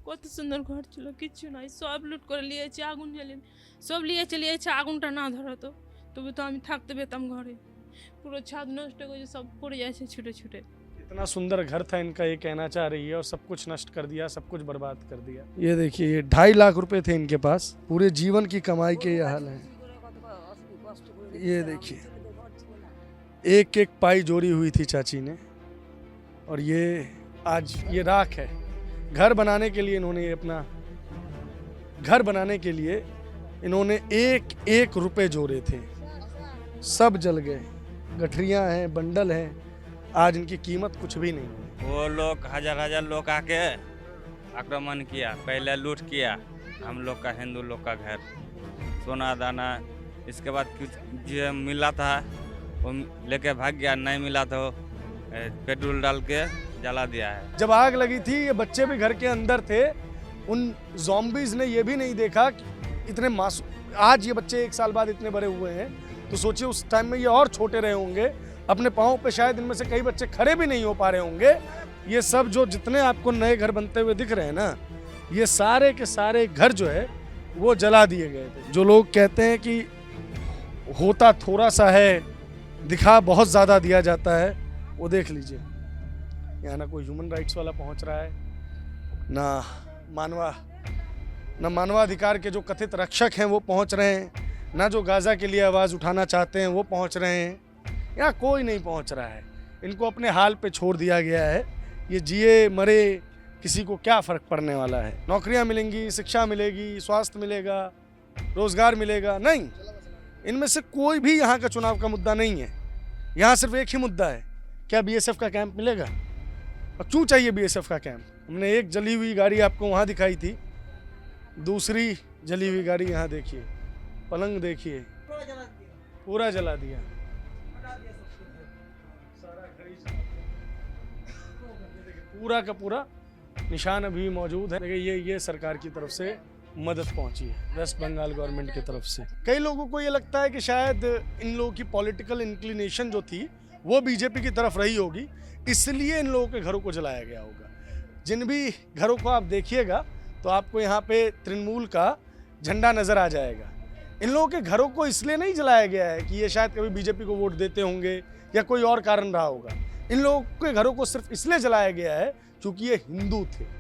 কত সুন্দর ঘর ছিল, কিচ্ছু নাই, সব লুট করে নিয়েছে, আগুন জ্বালিয়ে সব নিয়েছে নিয়েছে। আগুনটা না ধরাতো তবে তো আমি থাকতে পেতাম ঘরে। পুরো ছাদ নষ্ট করে সব পড়ে যাচ্ছে ছুটে ছুটে। इतना सुंदर घर था इनका, ये कहना चाह रही है, और सब कुछ नष्ट कर दिया, सब कुछ बर्बाद कर दिया। ये देखिए, ये 2.5 लाख रुपए थे इनके पास, पूरे जीवन की कमाई के ये हाल है। ये देखिए, एक एक पाई जोड़ी हुई थी चाची ने, और ये आज ये राख है। घर बनाने के लिए इन्होंने अपना घर बनाने के लिए इन्होंने एक एक रुपए जोड़े थे, सब जल गए। गठरियां हैं, बंडल हैं, आज इनकी कीमत कुछ भी नहीं। वो लोग हजार लोग आके आक्रमण किया, पहले लूट किया हम लोग का, हिंदू लोग का घर, सोना दाना। इसके बाद कुछ जो मिला था वो लेके भाग गया, नहीं मिला तो पेट्रोल डाल के जला दिया है। जब आग लगी थी ये बच्चे भी घर के अंदर थे, उन ज़ॉम्बीज़ ने ये भी नहीं देखा कि इतने मासूम, आज ये बच्चे 1 साल बाद इतने बड़े हुए हैं, तो सोचिए उस टाइम में ये और छोटे रहे होंगे, अपने पाँव पे शायद इनमें से कई बच्चे खड़े भी नहीं हो पा रहे होंगे। ये सब जो जितने आपको नए घर बनते हुए दिख रहे हैं ना, ये सारे के सारे घर जो है वो जला दिए गए थे। जो लोग कहते हैं कि होता थोड़ा सा है, दिखा बहुत ज़्यादा दिया जाता है, वो देख लीजिए। यहाँ ना कोई ह्यूमन राइट्स वाला पहुँच रहा है, ना मानवाधिकार के जो कथित रक्षक हैं वो पहुँच रहे हैं, ना जो गाज़ा के लिए आवाज़ उठाना चाहते हैं वो पहुँच रहे हैं। यहाँ कोई नहीं पहुँच रहा है, इनको अपने हाल पे छोड़ दिया गया है। ये जिए मरे, किसी को क्या फ़र्क पड़ने वाला है। नौकरियाँ मिलेंगी, शिक्षा मिलेगी, स्वास्थ्य मिलेगा, रोज़गार मिलेगा, नहीं, इनमें से कोई भी यहाँ का चुनाव का मुद्दा नहीं है। यहाँ सिर्फ एक ही मुद्दा है, क्या बीएसएफ का कैंप मिलेगा, और क्यों चाहिए बीएसएफ का कैंप। हमने एक जली हुई गाड़ी आपको वहाँ दिखाई थी, दूसरी जली हुई गाड़ी यहाँ देखिए, पलंग देखिए, पूरा जला दिया। पूरा का पूरा निशान अभी मौजूद है। देखिए ये सरकार की तरफ से मदद पहुंची है, वेस्ट बंगाल गवर्नमेंट की तरफ से। कई लोगों को ये लगता है कि शायद इन लोगों की पॉलिटिकल इंक्लिनेशन जो थी वो बीजेपी की तरफ रही होगी, इसलिए इन लोगों के घरों को जलाया गया होगा। जिन भी घरों को आप देखिएगा तो आपको यहाँ पे तृणमूल का झंडा नजर आ जाएगा। इन लोगों के घरों को इसलिए नहीं जलाया गया है कि ये शायद कभी बीजेपी को वोट देते होंगे या कोई और कारण रहा होगा। इन लोगों के घरों को सिर्फ इसलिए जलाया गया है क्योंकि ये हिंदू थे।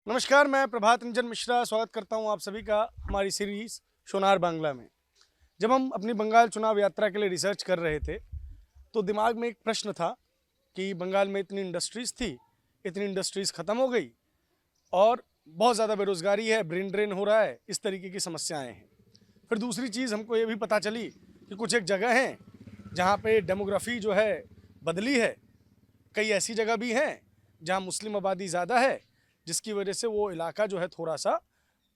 नमस्कार, मैं प्रभात रंजन मिश्रा स्वागत करता हूं आप सभी का हमारी सीरीज सोनार बांग्ला में। जब हम अपनी बंगाल चुनाव यात्रा के लिए रिसर्च कर रहे थे तो दिमाग में एक प्रश्न था कि बंगाल में इतनी इंडस्ट्रीज़ थी, इतनी इंडस्ट्रीज़ ख़त्म हो गई और बहुत ज़्यादा बेरोज़गारी है, ब्रेन ड्रेन हो रहा है, इस तरीके की समस्याएं हैं। फिर दूसरी चीज़ हमको ये भी पता चली कि कुछ एक जगह हैं जहाँ पे डेमोग्राफी जो है बदली है, कई ऐसी जगह भी हैं जहाँ मुस्लिम आबादी ज़्यादा है, जिसकी वजह से वो इलाका जो है थोड़ा सा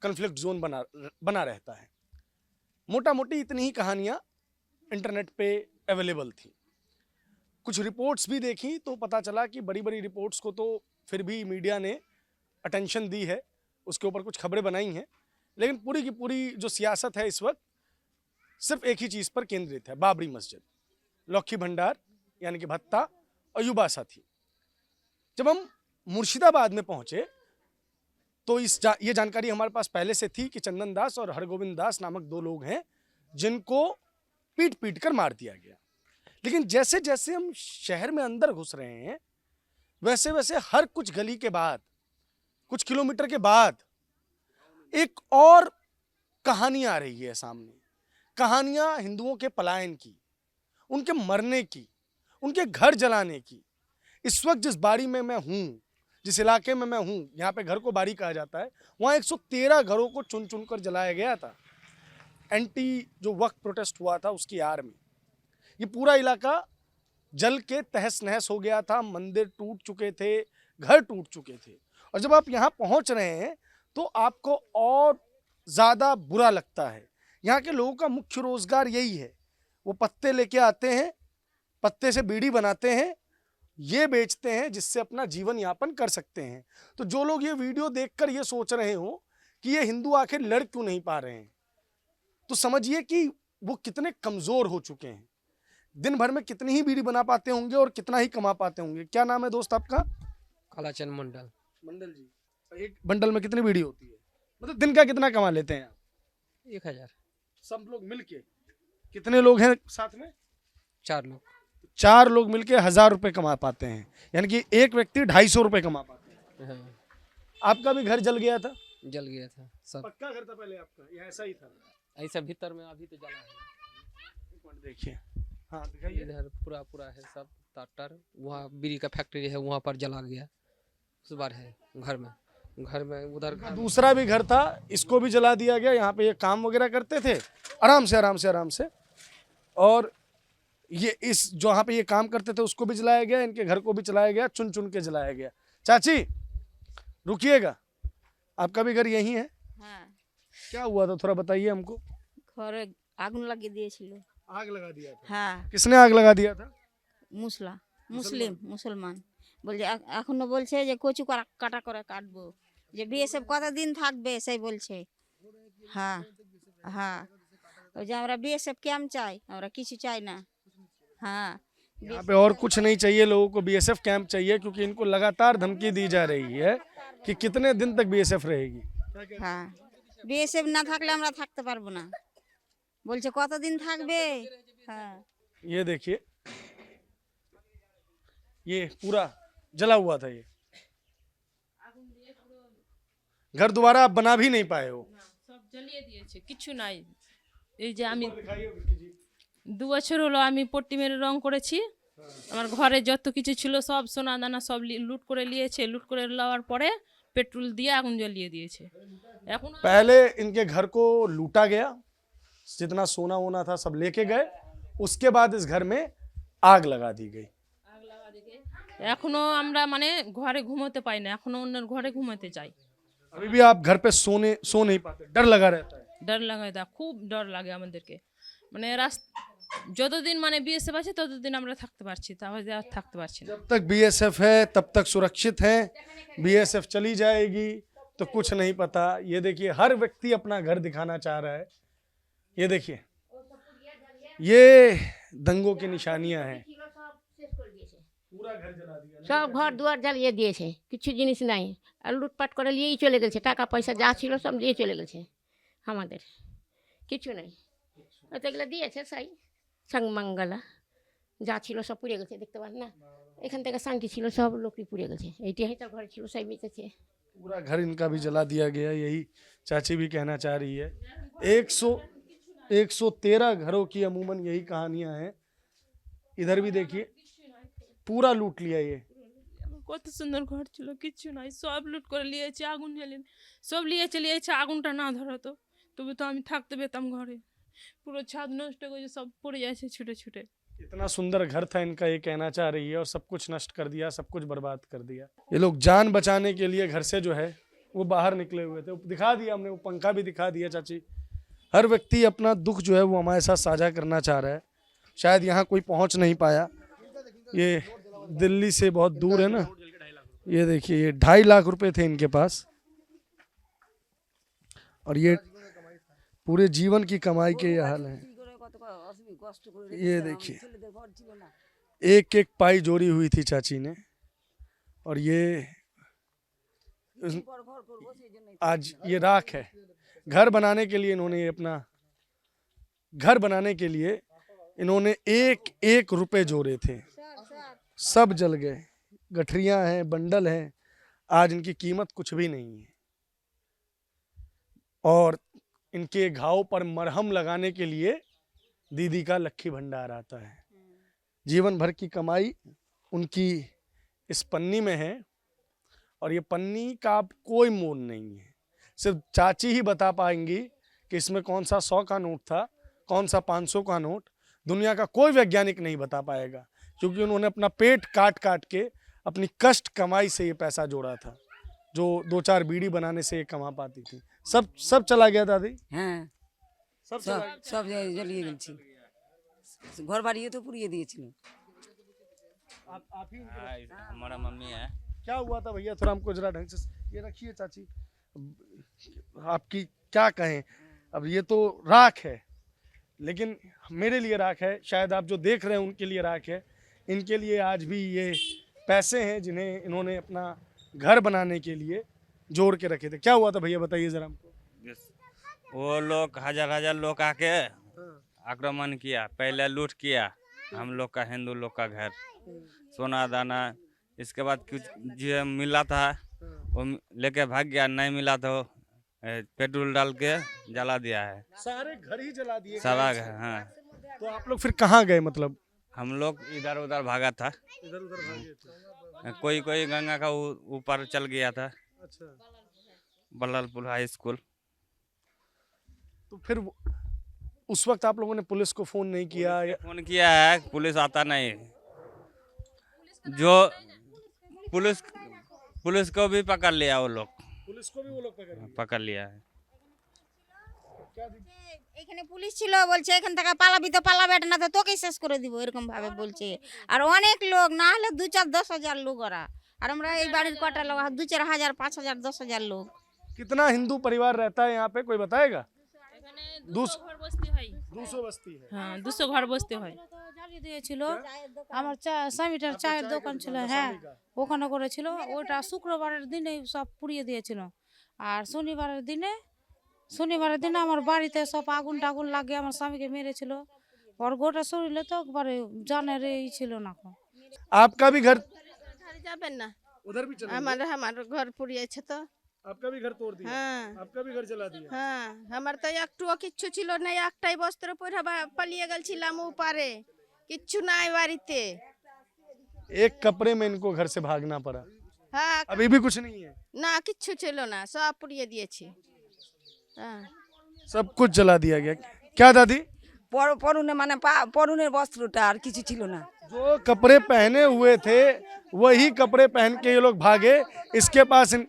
कन्फ्लिक्ट जोन बना रहता है। मोटा मोटी इतनी ही कहानियाँ इंटरनेट पे अवेलेबल थी। कुछ रिपोर्ट्स भी देखी तो पता चला कि बड़ी बड़ी रिपोर्ट्स को तो फिर भी मीडिया ने अटेंशन दी है, उसके ऊपर कुछ खबरें बनाई हैं, लेकिन पूरी की पूरी जो सियासत है इस वक्त सिर्फ एक ही चीज़ पर केंद्रित है, बाबरी मस्जिद, लौकी भंडार यानी कि भत्ता और युवा साथी। जब हम मुर्शिदाबाद में पहुँचे तो ये जानकारी हमारे पास पहले से थी कि चंदन दास और हरगोविंद दास नामक 2 लोग हैं जिनको पीट पीट कर मार दिया गया। लेकिन जैसे जैसे हम शहर में अंदर घुस रहे हैं वैसे वैसे हर कुछ गली के बाद, कुछ किलोमीटर के बाद एक और कहानी आ रही है सामने। कहानियां हिंदुओं के पलायन की, उनके मरने की, उनके घर जलाने की। इस वक्त जिस बाड़ी में मैं हूं, जिस इलाके में मैं हूं, यहाँ पे घर को बाड़ी कहा जाता है, वहाँ 113 घरों को चुन चुन कर जलाया गया था। एंटी जो वक्त प्रोटेस्ट हुआ था उसकी आड़ में ये पूरा इलाका जल के तहस नहस हो गया था, मंदिर टूट चुके थे, घर टूट चुके थे। और जब आप यहाँ पहुँच रहे हैं तो आपको और ज़्यादा बुरा लगता है। यहाँ के लोगों का मुख्य रोज़गार यही है, वो पत्ते लेके आते हैं, पत्ते से बीड़ी बनाते हैं, ये बेचते हैं जिससे अपना जीवन यापन कर सकते हैं। तो जो लोग ये वीडियो देखकर ये सोच रहे हो कि ये हिंदू आखिर लड़ क्यों नहीं पा रहे हैं, तो समझिए कि वो कितने कमजोर हो चुके हैं। दिन भर में कितनी ही बीड़ी बना पाते होंगे और कितना ही कमा पाते होंगे। क्या नाम है दोस्त आपका? कालाचंद मंडल। मंडल जी, एक बंडल में कितनी बीड़ी होती है? मतलब दिन का कितना कमा लेते हैं आप? 1000। सब लोग मिलके? कितने लोग हैं साथ में? 4 लोग। 4 लोग मिलके 1000 रुपए कमा पाते हैं, यानी कि एक व्यक्ति 250 रुपए कमा पाते हैं। हाँ, आपका भी घर जल गया था? जल गया था सब। पक्का घर था पहले आपका या ऐसा ही था? ऐसा भीतर में अभी तो जला है। एक मिनट देखिए, हाँ दिखाइए। इधर पूरा पूरा है सब ताटर। वहाँ बीड़ी का फैक्ट्री है, वहाँ पर जला गया। उस बार है घर में उधर घर में। दूसरा भी घर था, इसको भी जला दिया गया। यहाँ पे ये काम वगैरह करते थे आराम से। और ये इस जहाँ पे ये काम करते थे उसको भी जलाया गया, इनके घर को भी जलाया गया, चुन चुन के जलाया गया। चाची रुकिएगा, आपका भी घर यही है? হ্যাঁ, क्या हुआ था थोड़ा बताइए हमको। ঘরে আগুন লাগিয়ে দিয়েছিল। आग लगा दिया था? হ্যাঁ, किसने आग लगा दिया था? মুসলমান বলছে এখনো বলছে যে কচু কাটা করে কাটবো, যে বিএসএফ কতদিন থাকবে সেই বলছে। হ্যাঁ হ্যাঁ, ওই যে আমরা বিএসএফ ক্যাম্প চাই, আমরা কিছু চাই না। হ্যাঁ, यहाँ पे और कुछ नहीं चाहिए लोगों को, बीएसएफ कैंप चाहिए, क्योंकि इनको लगातार धमकी दी जा रही है कि कितने दिन तक बीएसएफ रहेगी। হ্যাঁ, বিএসএফ না থাকলে আমরা থাকতে পারবো না, বলছে কতদিন থাকবে। হ্যাঁ, ये देखिए, ये पूरा जला हुआ था। ये घर दोबारा आप बना भी नहीं पाए हो? সব জ্বালিয়ে দিয়েছে, কিছু নাই। এই যে আমি 2 বছর হলো আমি পট্টি মেরে রং করেছি। আমার ঘরে যত কিছু ছিল সব সোনা দানা সব লুট করে নিয়েছে। লুট করে নেওয়ার পরে পেট্রোল দিয়ে আগুন জ্বালিয়ে দিয়েছে। এখন पहले इनके घर को लूटा गया, जितना सोना वोना था सब लेके गए, उसके बाद इस घर में आग लगा दी गई। এখনো আমরা মানে ঘরে ঘুমোতে পাই না, এখনো অন্যের ঘরে ঘুমাতে চাই। अभी भी आप घर पे सो नहीं पाते, डर लगा रहता है? ডর লাগায় দা, খুব ডর লাগে আমাদেরকে। মানে যতদিন মানে বিএসএফ আছে ততদিন আমরা থাকতে পারছি, তাহলে আর থাকতে পারছি না। जब तक बीएसएफ है तब तक सुरक्षित है, बीएसएफ चली जाएगी तो कुछ नहीं पता। ये देखिए, हर व्यक्ति अपना घर दिखाना चाह रहा है। ये देखिए, ये दंगों की निशानियां हैं। पूरा घर जला दिया। সব ঘর দুয়ার জ্বালিয়ে দিয়েছে, কিছু জিনিস নাই। আর লুটপাট করে নিয়েই চলে গেছে, টাকা পয়সা যা ছিল সব নিয়ে চলে গেছে। আমাদের কিছু নাই। হয়তো এগুলো দিয়েছে সাই সাংমাঙ্গালা, যা ছিল সব পুড়ে গেছে, দেখতে পান না। এখান থেকে শান্তি ছিল, সব লোকই পুড়ে গেছে। এইটাই তো ঘরে ছিল, সব মিটেছে। पूरा घर इनका भी जला दिया गया, यही चाची भी कहना चाह रही है। 113 घरों की अमूमन यही कहानियां हैं। इधर भी देखिए, पूरा लूट लिया ये। আমার কত সুন্দর ঘর ছিল, কিচ্ছু নাই, সব লুট করে নিয়েছে, আগুন জ্বালিয়ে সব নিয়ে চলে যাচ্ছে। আগুনটা না ধরতো তবে তো আমি থাকতে পেতাম ঘরে। পুরো ছাদ নষ্ট করে সব পড়ে যাচ্ছে ছুটে ছুটে। इतना सुंदर घर था इनका, ये कहना चाह रही है, और सब कुछ नष्ट कर दिया, सब कुछ बर्बाद कर दिया। ये लोग जान बचाने के लिए घर से जो है वो बाहर निकले हुए थे। दिखा दिया हमने, वो पंखा भी दिखा दिया चाची। हर व्यक्ति अपना दुख जो है वो हमारे साथ साझा करना चाह रहा है। शायद यहाँ कोई पहुँच नहीं पाया, ये दिल्ली से बहुत दूर है ना। ये देखिए, ये 2.5 लाख रुपए थे इनके पास, और ये पूरे जीवन की कमाई के ये हाल है। ये देखिए, एक एक पाई जोड़ी हुई थी चाची ने, और ये आज ये राख है। घर बनाने के लिए इन्होंने अपना घर बनाने के लिए इन्होंने एक एक रुपए जोड़े थे, सब जल गए। गठरियां हैं, बंडल हैं, आज इनकी कीमत कुछ भी नहीं है। और इनके घाव पर मरहम लगाने के लिए दीदी का लक्खी भंडार आता है। जीवन भर की कमाई उनकी इस पन्नी में है, और ये पन्नी का अब कोई मोल नहीं है। सिर्फ चाची ही बता पाएंगी कि इसमें कौन सा 100 का नोट था, कौन सा 500 का नोट। दुनिया का कोई वैज्ञानिक नहीं बता पाएगा, क्योंकि उन्होंने अपना पेट काट काट के अपनी कष्ट कमाई से ये पैसा जोड़ा था, जो 2-4 बीड़ी बनाने से ये कमा पाती थी। सब चला गया दादी। হ্যাঁ, सब সব সব জায়গায় জ্বালিয়ে গেছি। ঘর বাড়িও তো পুড়িয়ে দিয়েছিল। आप ही हाँ, हमारा मम्मी है। क्या हुआ था भैया, थोड़ा हमको जरा ढंग से ये रखिए चाची। आपकी क्या कहें, अब ये तो राख है, लेकिन मेरे लिए राख है, शायद आप जो देख रहे हैं उनके लिए राख है। इनके लिए आज भी ये पैसे हैं जिन्हें इन्होंने अपना घर बनाने के लिए जोड़ के रखे थे। क्या हुआ था भैया, बताइए ज़रा हमको। वो लोग हजार लोग आके आक्रमण किया, पहले लूट किया हम लोग का, हिंदू लोग का घर, सोना दाना। इसके बाद कुछ जो मिला था वो लेके भाग गया, नहीं मिला तो पेट्रोल डाल के जला दिया है, सारे घर ही जला दिए सारा घर। हाँ, तो आप लोग फिर कहाँ गए? मतलब हम लोग इधर उधर भागा था, इधर उधर भागे थे। कोई गंगा का ऊपर चल गया था, अच्छा, बल्लभपुर हाई स्कूल। तो फिर उस वक्त आप लोगों ने पुलिस को फोन नहीं किया? फोन किया है, पुलिस आता नहीं। जो पुलिस को भी पकड़ लिया वो लोग, पुलिस को भी वो लोग पकड़ लिया है। এখানে পুলিশ ছিল, বলছে এখান থেকে পালাবি তো পালাবে না তো তোকেই শেষ করে দিব, এরকম ভাবে বলছে। আর অনেক লোক, না হলে 2-4-10,000 লোক ওরা। আর আমরা এই বাড়ির কটা লোক, 2-4 হাজার, 5,000, 10,000 लोग। कितना हिंदू परिवार रहता है यहाँ पे, कोई बताएगा? 200 ঘর বসতে হয়। 200 बस्ती है। হ্যাঁ 200 ঘর বসতে হয়। জ্বালিয়ে দিয়েছিল আমার স্বামীটার চায়ের দোকান ছিল, হ্যাঁ ওখানে করেছিল। ওটা শুক্রবারের দিনে সব পুড়িয়ে দিয়েছিল। আর শনিবারের দিনে আমার বাড়িতে সব আগুন টাগুন লাগিয়ে আমার স্বামীকে মেরেছিল। ওর গোটা শরীরে তো একবারে জানের এই ছিল না। आपका भी घर যাবেন না, उधर भी चला? আমার ঘর পুড়িয়েছে তো। आपका भी घर तोड़ दिया? হ্যাঁ आपका भी घर जला दिया? হ্যাঁ, আমার তো একটুও কিচ্ছু ছিল না, একটাই বস্ত্র পরে পালিয়ে গেছিলাম ওপারে, কিচ্ছু নাই বাড়িতে। एक कपड़े में इनको घर से भागना पड़ा। হ্যাঁ, अभी भी कुछ नहीं है? না কিচ্ছু ছিল না, সব পুড়িয়ে দিয়েছে। হ্যাঁ, सब कुछ जला दिया गया। क्या दादी? পরনে মানে পরনের বস্ত্রটা আর কিছু ছিল না। जो कपड़े पहने हुए थे वही कपड़े पहन के ये लोग भागे,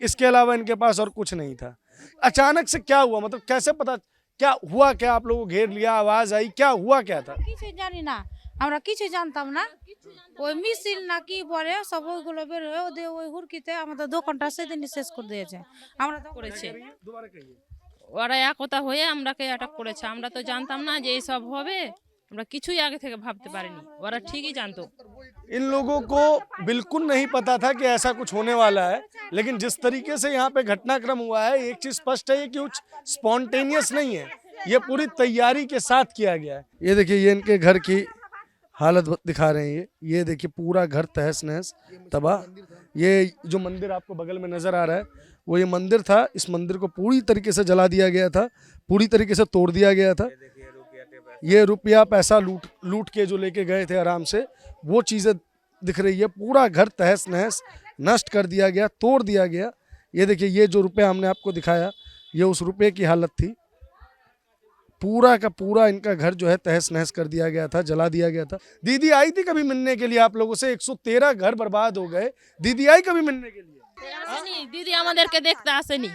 इसके अलावा इनके पास और कुछ नहीं था। अचानक से क्या हुआ, मतलब कैसे पता, क्या हुआ, क्या आप लोगों को घेर लिया, आवाज आई, क्या हुआ, क्या था? কিছু জানি না, আমরা কিছু জানতাম না। ওই মিছিল না কি পরে সব ওইগুলো বের হয়ে ওদের ওই হুড়কিতে আমাদের দোকানটা সেদিনই শেষ করে দিয়েছে। আমরা তো করেছে दोबारा कहिए। ওরা একতা হয়ে আমরাকে অ্যাটাক করেছে। আমরা তো জানতাম না যে এইসব হবে, আমরা কিছুই আগে থেকে ভাবতে পারিনি। ওরা ঠিকই জানতো। इन लोगों को बिल्कुल नहीं पता था कि ऐसा कुछ होने वाला है, लेकिन जिस तरीके से यहाँ पे घटनाक्रम हुआ है, एक चीज स्पष्ट है कि कुछ स्पॉन्टेनियस नहीं है, ये पूरी तैयारी के साथ किया गया है। ये देखिए, ये इनके घर की हालत दिखा रहे हैं। ये देखिए पूरा घर तहस नहस तबाह। ये जो मंदिर आपको बगल में नजर आ रहा है वो ये मंदिर था। इस मंदिर को पूरी तरीके से जला दिया गया था, पूरी तरीके से तोड़ दिया गया था। ये रुपया पैसा लूट के जो लेके गए थे आराम से, वो चीज़ें दिख रही है। पूरा घर तहस नहस नष्ट कर दिया गया, तोड़ दिया गया। ये देखिए, ये जो रुपया हमने आपको दिखाया, ये उस रुपये की हालत थी। पूरा का पूरा इनका घर जो है तहस नहस कर दिया गया था, जला दिया गया था। दीदी आई थी कभी मिलने के लिए आप लोगों से? 113 घर बर्बाद हो गए, दीदी आई कभी मिलने के लिए? আসেনি দিদি, আমাদেরকে দেখতে আসেনি।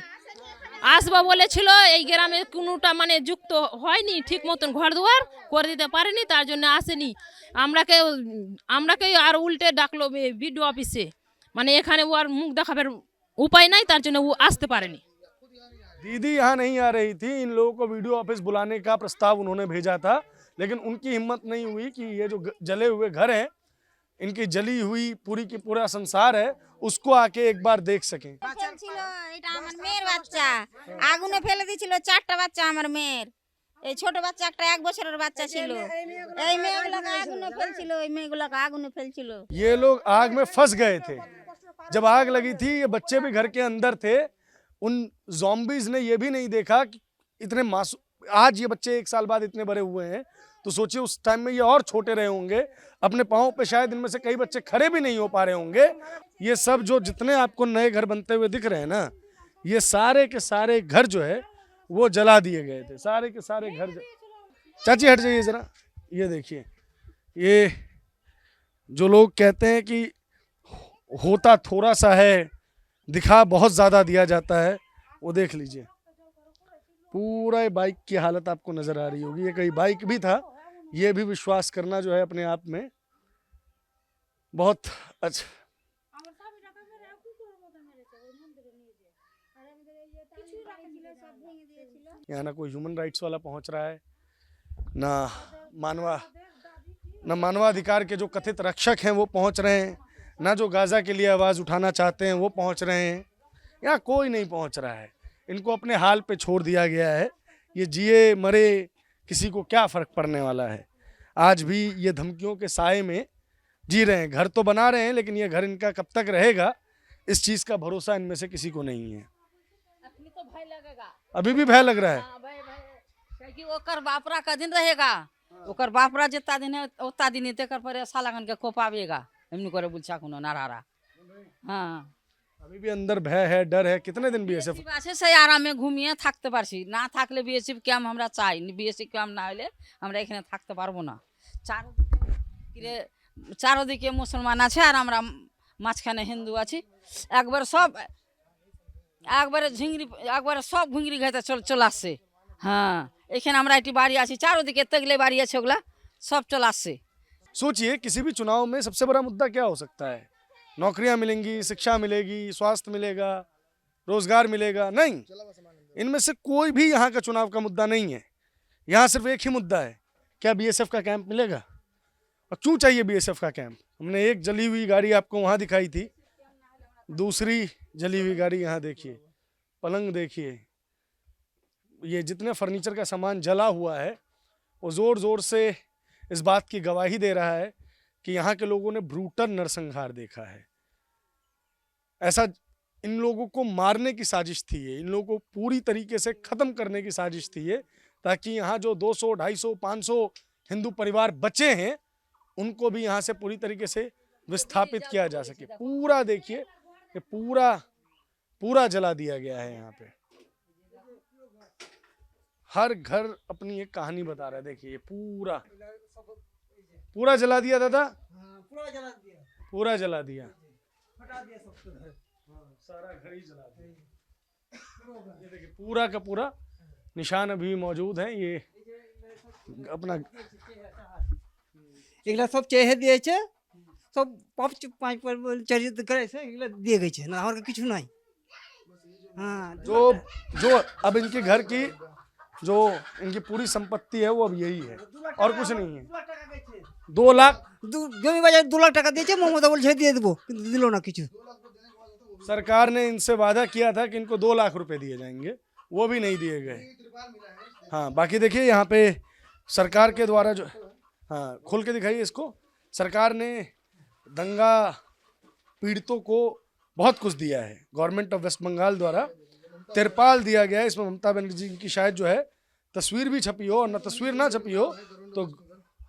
আসবো বলেছিল, এই গ্রামে কোনোটা মানে যুক্ত হয়নি, ঠিক মতন ঘর দুয়ার করে দিতে পারেনি, তার জন্য আসেনি। আমরাকে আর উল্টে ডাকলো বিডিও অফিসে, মানে এখানে ওর মুখ দেখাবার উপায় নাই, তার জন্য ও আসতে পারেনি। दीदी यहाँ नहीं आ रही थी, इन लोगों को वीडियो ऑफिस बुलाने का प्रस्ताव उन्होंने भेजा था, लेकिन उनकी हिम्मत नहीं हुई कि ये जो जले हुए घर हैं, इनकी जली हुई पूरी की पूरा संसार है, उसको आके एक बार देख सकें। ছিল এটা আমার মেয়ের বাচ্চা, আগুনে ফেলে দিয়েছিল 4টা বাচ্চা আমার মেয়ের। এই ছোট বাচ্চা একটা 1 বছরের বাচ্চা ছিল। এই মেয়েগুলোকে আগুনে ফেলছিল, ওই মেয়েগুলোকে আগুনে ফেলছিল। ये लोग आग में फंस गए थे। जब आग लगी थी, ये बच्चे भी घर के अंदर थे। उन ज़ॉम्बीज़ ने ये भी नहीं देखा कि इतने मासूम, आज ये बच्चे 1 साल बाद इतने बड़े हुए हैं, तो सोचिए उस टाइम में ये और छोटे रहे होंगे। अपने पाँव पे शायद इनमें से कई बच्चे खड़े भी नहीं हो पा रहे होंगे। ये सब जो जितने आपको नए घर बनते हुए दिख रहे हैं ना, ये सारे के सारे घर जो है वो जला दिए गए थे, सारे के सारे घर। चाची हट जाइए ज़रा, ये देखिए, ये जो लोग कहते हैं कि होता थोड़ा सा है, दिखा बहुत ज़्यादा दिया जाता है, वो देख लीजिए। पूरा ये बाइक की हालत आपको नज़र आ रही होगी। ये कई बाइक भी था, ये भी विश्वास करना जो है अपने आप में बहुत अच्छा। यहाँ ना कोई ह्यूमन राइट्स वाला पहुँच रहा है, ना मानवाधिकार के जो कथित रक्षक हैं वो पहुँच रहे हैं, ना जो गाज़ा के लिए आवाज़ उठाना चाहते हैं वो पहुँच रहे हैं। यहाँ कोई नहीं पहुँच रहा है। इनको अपने हाल पे छोड़ दिया गया है। ये जिए मरे किसी को क्या फ़र्क पड़ने वाला है। आज भी ये धमकियों के साए में जी रहे हैं। घर तो बना रहे हैं लेकिन ये घर इनका कब तक रहेगा इस चीज़ का भरोसा इनमें से किसी को नहीं है। तो भय लगेगा, अभी भी भय लग रहा है। क्योंकि ओकर बापरा का दिन रहेगा, ओकर बापरा जितना दिन है उतना दिन तेकर पर सालागन के कोपावेगा एमनी करे बुलछा कोनो नारारा। हाँ अभी भी अंदर भय है, डर है। कितने दिन बीएसएफ আছে সেই আরামে ঘুমিয়ে থাকতে পারছি, না থাকলে বিএসএফ ক্যাম্প আমরা চাই, বিএসএফ ক্যাম্প না হলে আমরা এখানে থাকতে পারবো না। চারদিকে মুসলমান আছে আর আমরা মাঝখানে হিন্দু আছি। একবারে ঝিংড়ি একবারে সব ঘুংড়ি ঘাইতে চলে আসছে। হ্যাঁ এখানে আমরা একটি বাড়ি আছি, চারদিকে তেগলে বাড়ি আছে, ওগুলা সব চলে আসছে। सोचिए किसी भी चुनाव में सबसे बड़ा मुद्दा क्या हो सकता है? नौकरियां मिलेंगी, शिक्षा मिलेगी, स्वास्थ्य मिलेगा, रोजगार मिलेगा? नहीं, इनमें से कोई भी यहाँ का चुनाव का मुद्दा नहीं है। यहाँ सिर्फ एक ही मुद्दा है, क्या बीएसएफ का कैंप मिलेगा? और क्यों चाहिए बीएसएफ का कैंप? हमने एक जली हुई गाड़ी आपको वहाँ दिखाई थी, दूसरी जली हुई गाड़ी यहाँ देखिए, पलंग देखिए, ये जितने फर्नीचर का सामान जला हुआ है वो ज़ोर ज़ोर से इस बात की गवाही दे रहा है कि यहाँ के लोगों ने ब्रूटल नरसंहार देखा है। ऐसा इन लोगों को मारने की साजिश थी ये, इन लोगों को पूरी तरीके से ख़त्म करने की साजिश थी ये, ताकि यहाँ जो 200, 250, 500 हिंदू परिवार बचे हैं उनको भी यहाँ से पूरी तरीके से विस्थापित किया जा सके। पूरा देखिए, ये पूरा जला दिया गया है। यहाँ पे हर घर अपनी एक कहानी बता रहा है। देखिए ये पूरा जला दिया दादा, पूरा जला दिया, सारा घर ही जला दिया। ये देखिए पूरा का पूरा निशान अभी भी मौजूद है। ये अपना এগুলা সব চেয়ে দিয়েছে, সব চরিত্র করেছে, এগুলো দিয়ে গেছে না, আমার কিছু নাই। हाँ जो अब इनके घर की जो इनकी पूरी संपत्ति है वो अब यही है और कुछ नहीं है। 2 लाख জমি বাজার 2 লাখ টাকা দিয়েছে, মমতা বলছে দিয়ে দেবো, কিন্তু দিল না কিছু। सरकार ने इनसे वादा किया था कि इनको 2 लाख रुपए दिए जाएंगे, वो भी नहीं दिए गए। हाँ बाकी देखिए यहाँ पे सरकार के द्वारा जो, हाँ खोल के दिखाइए इसको, सरकार ने दंगा पीड़ितों को बहुत कुछ दिया है। गवर्नमेंट ऑफ वेस्ट बंगाल द्वारा तिरपाल दिया गया है, इसमें ममता बनर्जी की शायद जो है तस्वीर भी छपी हो और न तस्वीर ना छपी हो तो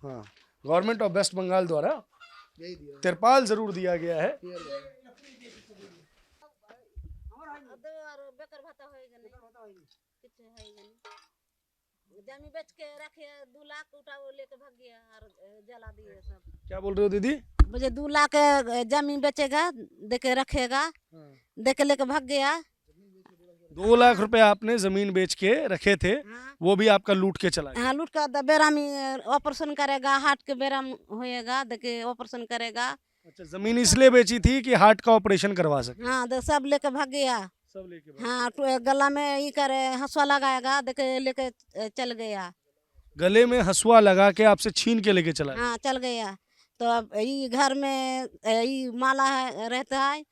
हाँ गवर्नमेंट ऑफ वेस्ट बंगाल द्वारा तिरपाल जरूर दिया गया है। जमीन बेच के रखे 2 लाख उठा वो लेके भाग गया और जला दिए सब। क्या बोल रहे हो दीदी? मुझे 2 लाख जमीन बेचेगा, देके रखेगा, देके लेके भाग गया। 2 लाख रुपए आपने जमीन बेच के रखे थे, वो भी आपका लूट के चला गया। हाँ लूट का बेरा में ऑपरेशन करेगा, हार्ट के बेरा में होएगा, देके ऑपरेशन करेगा। अच्छा जमीन इसलिए बेची थी कि हार्ट का ऑपरेशन करवा सके? हाँ सब लेके भाग गया। सब लेके हाँ गला में ये करे हंसुआ लगाएगा, देके लेके चल गया। गले में हंसुआ लगा के आपसे छीन के लेके चला गया। हाँ चल गया। तो अब ये घर में ये माला है, रहता है,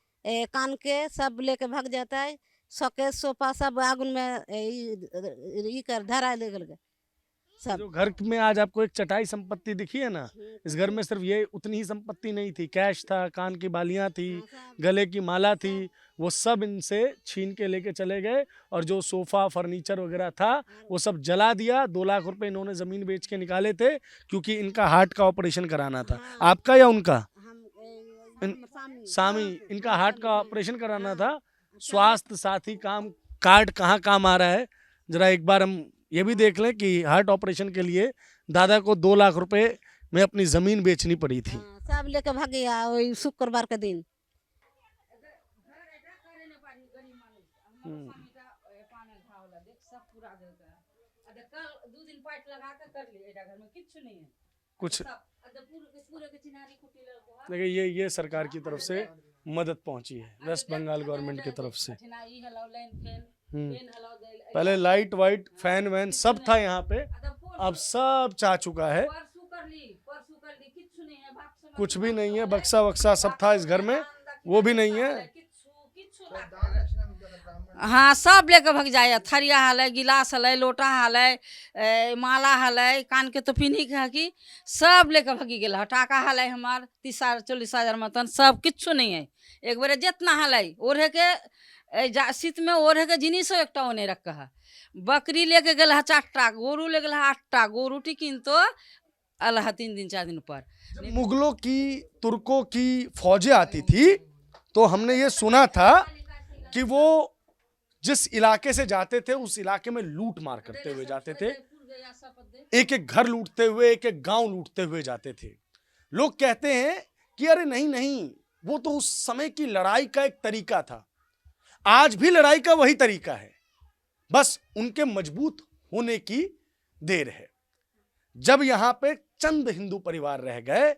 कान के सब लेके भाग जाता है, शोकेस सोफा सब आगुन में ये कर धरा ले गए सब। जो घर में आज आपको एक चटाई संपत्ति दिखी है ना, इस घर में सिर्फ ये उतनी ही संपत्ति नहीं थी, कैश था, कान की बालियां थी, गले की माला थी, वो सब इनसे छीन के लेके चले गए। और जो सोफा फर्नीचर वगैरह था वो सब जला दिया। 2 लाख रुपए इन्होंने जमीन बेच के निकाले थे क्योंकि इनका हार्ट का ऑपरेशन कराना था। आपका या उनका? सामी, इनका हार्ट का ऑपरेशन कराना था। स्वास्थ्य साथी कार्ड कहाँ काम आ रहा है, जरा एक बार हम ये भी देख लें कि हार्ट ऑपरेशन के लिए दादा को 2 लाख रुपए में अपनी जमीन बेचनी पड़ी थी। सब लेके भाग गया वही शुक्रवार के दिन। कुछ देखिए ये सरकार की तरफ से मदद पहुंची है, वेस्ट बंगाल गवर्नमेंट की तरफ से। पहले लाइट वाइट फैन वैन सब था यहाँ पे, अब सब जा चुका है, कुछ भी नहीं है। बक्सा वक्सा सब था इस घर में, वो भी नहीं है। हाँ, सब लेके भग जाए। थरिया हलै, गिलास हलै, लोटा हलै, माला हलै, कान के तो पिन्ही के हकी, सब लेके भगी गेल। टाका हलै हमार 30,000-40,000 मतन, सब किच्छू नहीं है। एक बेरे जितना हलै ओढ़े के शीत में ओढ़े के जिनिस एकटा ओने रख है। बकरी लेके गेल है 4टा, गोरू ले गेल है 8टा, गोरूटी किन तो अल्लाह 3 दिन 4 दिन पर। मुगलों की, तुर्कों की फौजें आती थी तो हमने ये सुना था कि वो जिस इलाके से जाते थे उस इलाके में लूट मार करते हुए जाते थे, एक एक घर लूटते हुए, एक एक गांव लूटते हुए जाते थे। लोग कहते हैं कि अरे नहीं नहीं, वो तो उस समय की लड़ाई का एक तरीका था, आज भी लड़ाई का वही तरीका है, बस उनके मजबूत होने की देर है। जब यहां पे चंद हिंदू परिवार रह गए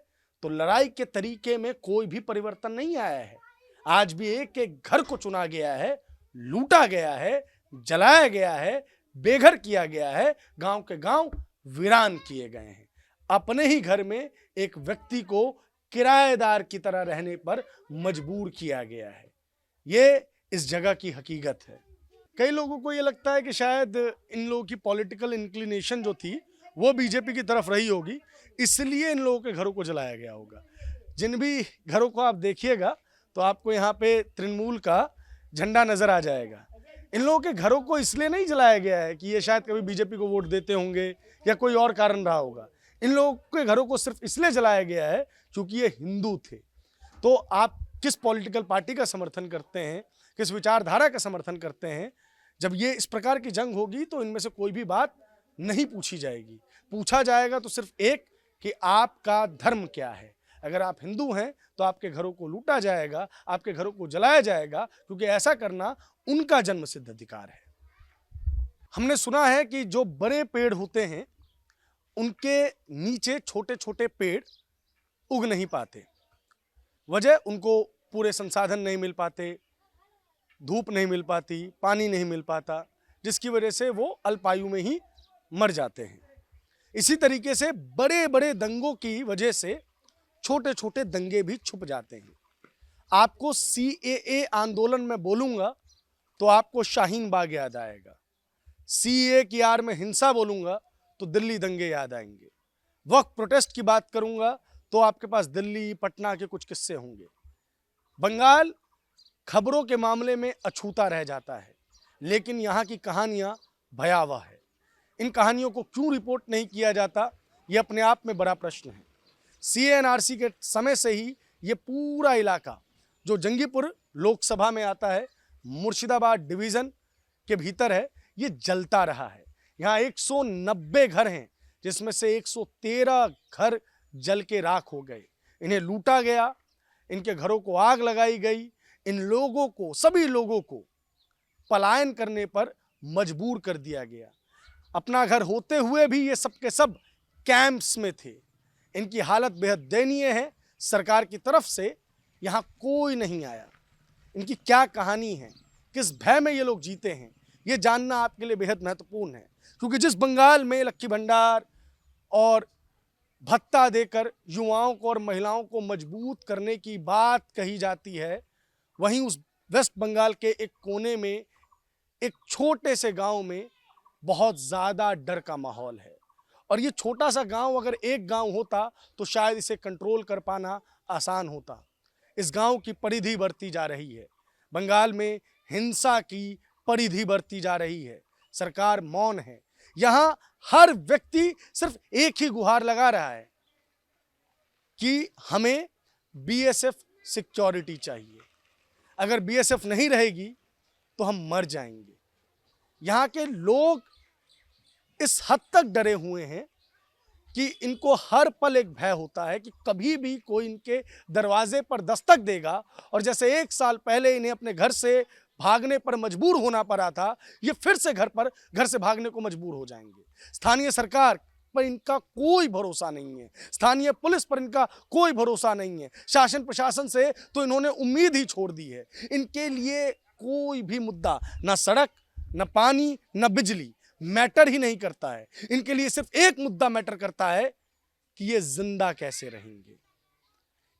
तो लड़ाई के तरीके में कोई भी परिवर्तन नहीं आया है। आज भी एक एक घर को चुना गया है, लूटा गया है, जलाया गया है, बेघर किया गया है, गांव के गांव वीरान किए गए हैं। अपने ही घर में एक व्यक्ति को किराएदार की तरह रहने पर मजबूर किया गया है। ये इस जगह की हकीकत है। कई लोगों को ये लगता है कि शायद इन लोगों की पॉलिटिकल इंक्लिनेशन जो थी वो बीजेपी की तरफ रही होगी, इसलिए इन लोगों के घरों को जलाया गया होगा। जिन भी घरों को आप देखिएगा तो आपको यहाँ पे तृणमूल का झंडा नजर आ जाएगा। इन लोगों के घरों को इसलिए नहीं जलाया गया है कि ये शायद कभी बीजेपी को वोट देते होंगे या कोई और कारण रहा होगा। इन लोगों के घरों को सिर्फ इसलिए जलाया गया है क्योंकि ये हिंदू थे। तो आप किस पॉलिटिकल पार्टी का समर्थन करते हैं, किस विचारधारा का समर्थन करते हैं, जब ये इस प्रकार की जंग होगी तो इनमें से कोई भी बात नहीं पूछी जाएगी। पूछा जाएगा तो सिर्फ एक कि आपका धर्म क्या है। अगर आप हिंदू हैं तो आपके घरों को लूटा जाएगा, आपके घरों को जलाया जाएगा, क्योंकि ऐसा करना उनका जन्मसिद्ध अधिकार है। हमने सुना है कि जो बड़े पेड़ होते हैं उनके नीचे छोटे छोटे पेड़ उग नहीं पाते। वजह, उनको पूरे संसाधन नहीं मिल पाते, धूप नहीं मिल पाती, पानी नहीं मिल पाता, जिसकी वजह से वो अल्पायु में ही मर जाते हैं। इसी तरीके से बड़े बड़े दंगों की वजह से छोटे छोटे दंगे भी छुप जाते हैं। आपको CAA आंदोलन में बोलूंगा तो आपको शाहीन बाग याद आएगा। CAA की आड़ में हिंसा बोलूंगा तो दिल्ली दंगे याद आएंगे। वक्त प्रोटेस्ट की बात करूंगा तो आपके पास दिल्ली, पटना के कुछ किस्से होंगे। बंगाल खबरों के मामले में अछूता रह जाता है, लेकिन यहाँ की कहानियाँ भयावह है। इन कहानियों को क्यों रिपोर्ट नहीं किया जाता, ये अपने आप में बड़ा प्रश्न है। CNRC के समय से ही ये पूरा इलाका जो जंगीपुर लोकसभा में आता है, मुर्शिदाबाद डिवीज़न के भीतर है, ये जलता रहा है। यहाँ 190 घर हैं, जिसमें से 113 घर जल के राख हो गए। इन्हें लूटा गया, इनके घरों को आग लगाई गई, इन लोगों को, सभी लोगों को पलायन करने पर मजबूर कर दिया गया। अपना घर होते हुए भी ये सब के सब कैंप्स में थे। इनकी हालत बेहद दयनीय है। सरकार की तरफ से यहाँ कोई नहीं आया। इनकी क्या कहानी है, किस भय में ये लोग जीते हैं, ये जानना आपके लिए बेहद महत्वपूर्ण है। क्योंकि जिस बंगाल में लक्की भंडार और भत्ता देकर युवाओं को और महिलाओं को मजबूत करने की बात कही जाती है, वहीं उस वेस्ट बंगाल के एक कोने में, एक छोटे से गांव में बहुत ज़्यादा डर का माहौल है। और ये छोटा सा गांव अगर एक गांव होता तो शायद इसे कंट्रोल कर पाना आसान होता। इस गांव की परिधि बढ़ती जा रही है। बंगाल में हिंसा की परिधि बढ़ती जा रही है। सरकार मौन है। यहाँ हर व्यक्ति सिर्फ एक ही गुहार लगा रहा है कि हमें BSF सिक्योरिटी चाहिए। अगर BSF नहीं रहेगी तो हम मर जाएंगे। यहाँ के लोग इस हद तक डरे हुए हैं कि इनको हर पल एक भय होता है कि कभी भी कोई इनके दरवाजे पर दस्तक देगा, और जैसे 1 साल पहले इन्हें अपने घर से भागने पर मजबूर होना पड़ा था, ये फिर से घर से भागने को मजबूर हो जाएंगे। स्थानीय सरकार पर इनका कोई भरोसा नहीं है, स्थानीय पुलिस पर इनका कोई भरोसा नहीं है, शासन प्रशासन से तो इन्होंने उम्मीद ही छोड़ दी है। इनके लिए कोई भी मुद्दा, ना सड़क, न पानी न बिजली मैटर ही नहीं करता है। इनके लिए सिर्फ एक मुद्दा मैटर करता है कि ये जिंदा कैसे रहेंगे।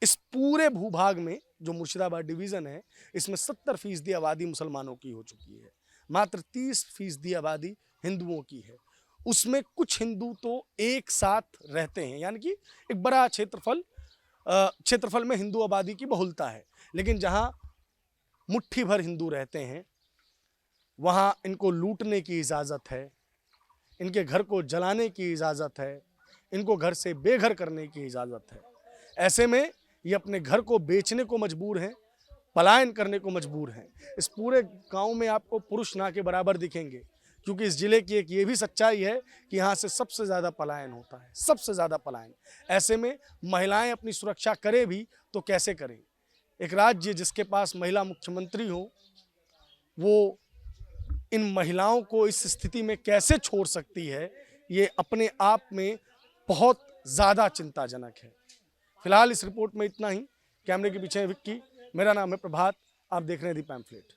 इस पूरे भूभाग में जो मुर्शिदाबाद डिवीजन है, इसमें 70% आबादी मुसलमानों की हो चुकी है, मात्र 30% आबादी हिंदुओं की है। उसमें कुछ हिंदू तो एक साथ रहते हैं, यानी कि एक बड़ा क्षेत्रफल में हिंदू आबादी की बहुलता है, लेकिन जहां मुट्ठी भर हिंदू रहते हैं वहां इनको लूटने की इजाज़त है, इनके घर को जलाने की इजाज़त है, इनको घर से बेघर करने की इजाज़त है। ऐसे में ये अपने घर को बेचने को मजबूर हैं, पलायन करने को मजबूर हैं। इस पूरे गांव में आपको पुरुष ना के बराबर दिखेंगे, क्योंकि इस जिले की एक ये भी सच्चाई है कि यहाँ से सबसे ज़्यादा पलायन होता है, सबसे ज़्यादा पलायन। ऐसे में महिलाएं अपनी सुरक्षा करें भी तो कैसे करें? एक राज्य जिसके पास महिला मुख्यमंत्री हो, वो इन महिलाओं को इस स्थिति में कैसे छोड़ सकती है, ये अपने आप में बहुत ज़्यादा चिंताजनक है। फिलहाल इस रिपोर्ट में इतना ही। कैमरे के पीछे है विक्की, मेरा नाम है प्रभात, आप देख रहे हैं दी पैम्फलेट।